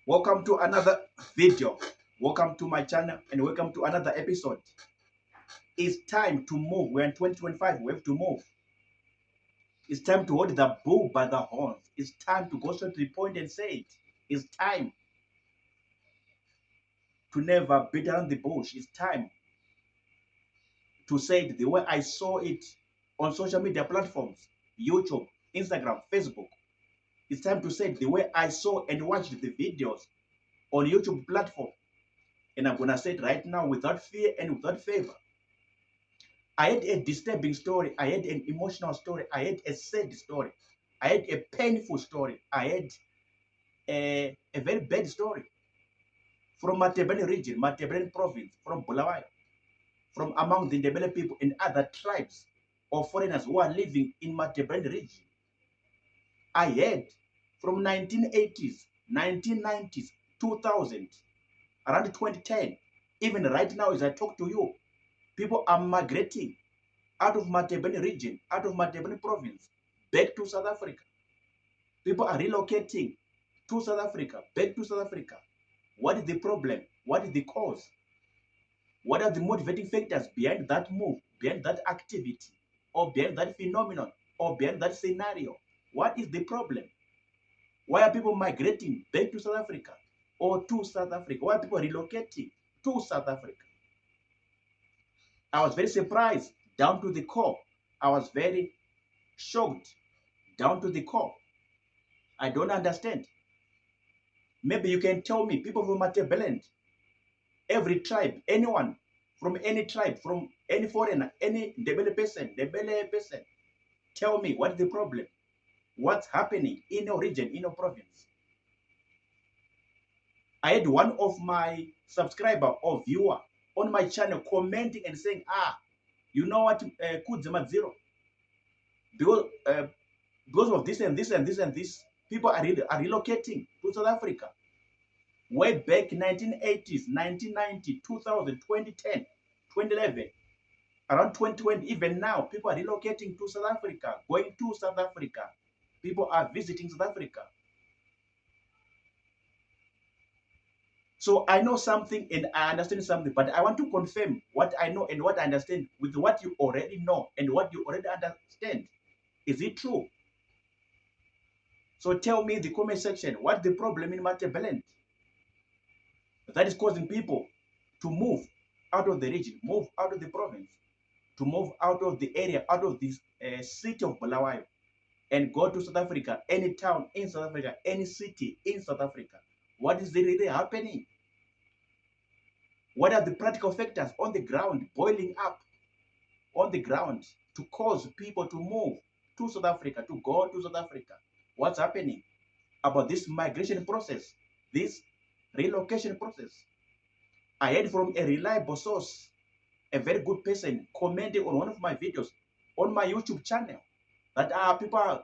Welcome to another video. Welcome to my channel and welcome to another episode. It's time to move. We're in 2025. We have to move. It's time to hold the bull by the horns. It's time to go straight to the point and say it. It's time to never beat around the bush. It's time to say it the way I saw it on social media platforms, YouTube, Instagram, Facebook. It's time to say it the way I saw and watched the videos on YouTube platform. And I'm gonna say it right now without fear and without favor. I had a disturbing story. I had an emotional story. I had a sad story. I had a painful story. I had a very bad story from Matebele region, Matebele province, from Bulawayo, from among the Ndebele people and other tribes or foreigners who are living in Matebele region. I heard from 1980s, 1990s, 2000, around 2010, even right now as I talk to you, people are migrating out of Matebele region, out of Matebele province, back to South Africa. People are relocating to South Africa, back to South Africa. What is the problem? What is the cause? What are the motivating factors behind that move, behind that activity, or behind that phenomenon, or behind that scenario? What is the problem? Why are people migrating back to South Africa or to South Africa? Why are people relocating to South Africa? I was very surprised down to the core. I was very shocked down to the core. I don't understand. Maybe you can tell me, people from Matebele, every tribe, anyone from any tribe, from any foreigner, any Ndebele person, tell me what's the problem? What's happening in your region, in your province? I had one of my subscriber or viewer on my channel commenting and saying, you know what, Kudzema Zero, because of this and this and this and this, people are relocating to South Africa. Way back 1980s, 1990, 2000, 2010, 2011, around 2020, even now, people are relocating to South Africa, going to South Africa. People are visiting South Africa. So I know something and I understand something, but I want to confirm what I know and what I understand with what you already know and what you already understand. Is it true? So tell me in the comment section, what's the problem in Matebele that is causing people to move out of the region, move out of the province, to move out of the area, out of this city of Bulawayo, and go to South Africa, any town in South Africa, any city in South Africa. What is really happening? What are the practical factors on the ground, boiling up on the ground to cause people to move to South Africa, to go to South Africa? What's happening about this migration process, this relocation process? I heard from a reliable source, a very good person, commenting on one of my videos on my YouTube channel that people are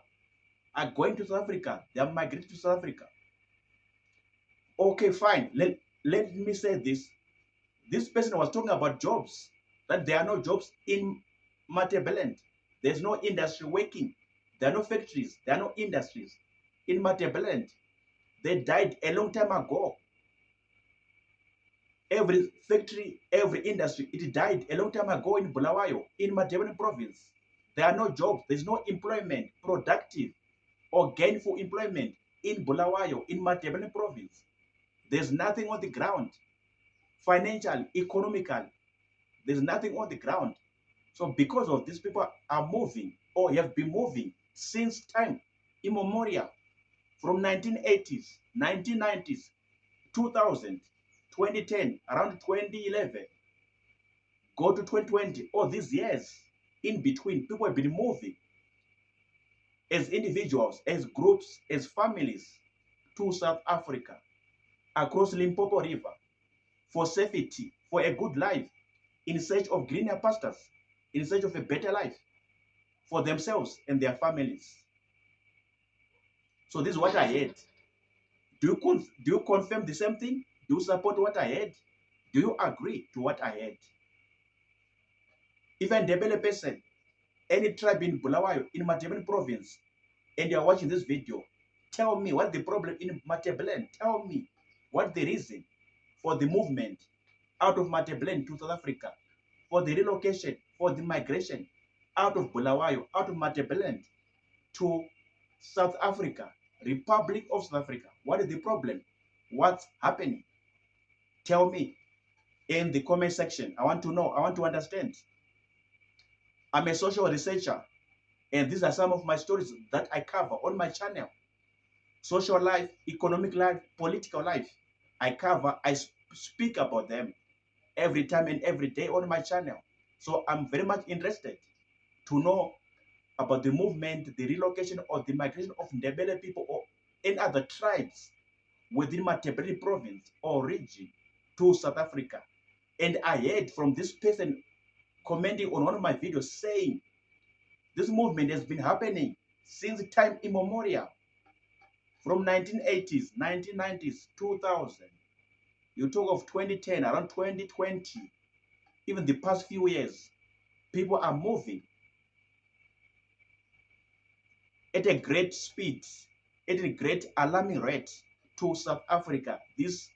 going to South Africa, they are migrating to South Africa. Okay, fine. Let me say this. This person was talking about jobs, that there are no jobs in Matebele. There's no industry working. There are no factories. There are no industries in Matebele. They died a long time ago. Every factory, every industry, it died a long time ago in Bulawayo, in Matebele province. There are no jobs. There's no employment, productive or gainful employment in Bulawayo, in Matebele province. There's nothing on the ground. Financial, economical, there's nothing on the ground. So because of this, people are moving or have been moving since time immemorial, from 1980s, 1990s, 2000, 2010, around 2011, go to 2020, all these years in between, people have been moving as individuals, as groups, as families to South Africa, across Limpopo River, for safety, for a good life, in search of greener pastures, in search of a better life for themselves and their families. So this is what I heard. Do you confirm the same thing? Do you support what I heard? Do you agree to what I heard? Even Ndebele person, any tribe in Bulawayo, in Matebele province, and you're watching this video, tell me what's the problem in Matebele. Tell me. What the reason for the movement out of Matabeleland to South Africa, for the relocation, for the migration out of Bulawayo, out of Matabeleland to South Africa, Republic of South Africa? What is the problem? What's happening? Tell me in the comment section. I want to know. I want to understand. I'm a social researcher, and these are some of my stories that I cover on my channel. Social life, economic life, political life. I cover, I speak about them every time and every day on my channel. So I'm very much interested to know about the movement, the relocation or the migration of Ndebele people or any other tribes within Matabele province or region to South Africa. And I heard from this person commenting on one of my videos saying this movement has been happening since time immemorial, from 1980s, 1990s, 2000. You talk of 2010, around 2020, even the past few years, people are moving at a great speed, at a great alarming rate to South Africa, this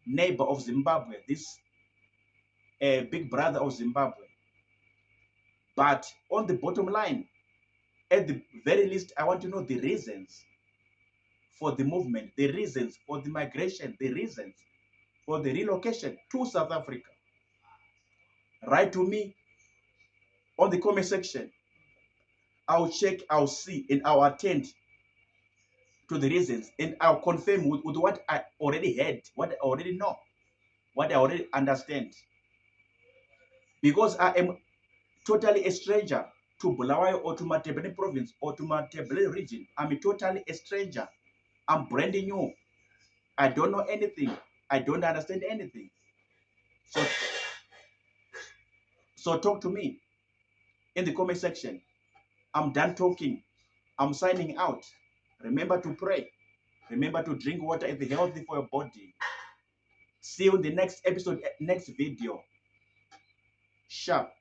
neighbor of Zimbabwe, this big brother of Zimbabwe. But on the bottom line, at the very least, I want to know the reasons for the movement, the reasons for the migration, the reasons for the relocation to South Africa. Write to me on the comment section. I'll check, I'll see, and I'll attend to the reasons, and I'll confirm with what I already heard, what I already know, what I already understand. Because I am totally a stranger to Bulawayo or to Matabele province or to Matabele region. I'm totally a stranger. I'm brand new. I don't know anything. I don't understand anything. So talk to me in the comment section. I'm done talking. I'm signing out. Remember to pray. Remember to drink water. It's healthy for your body. See you in the next episode, next video. Sharp.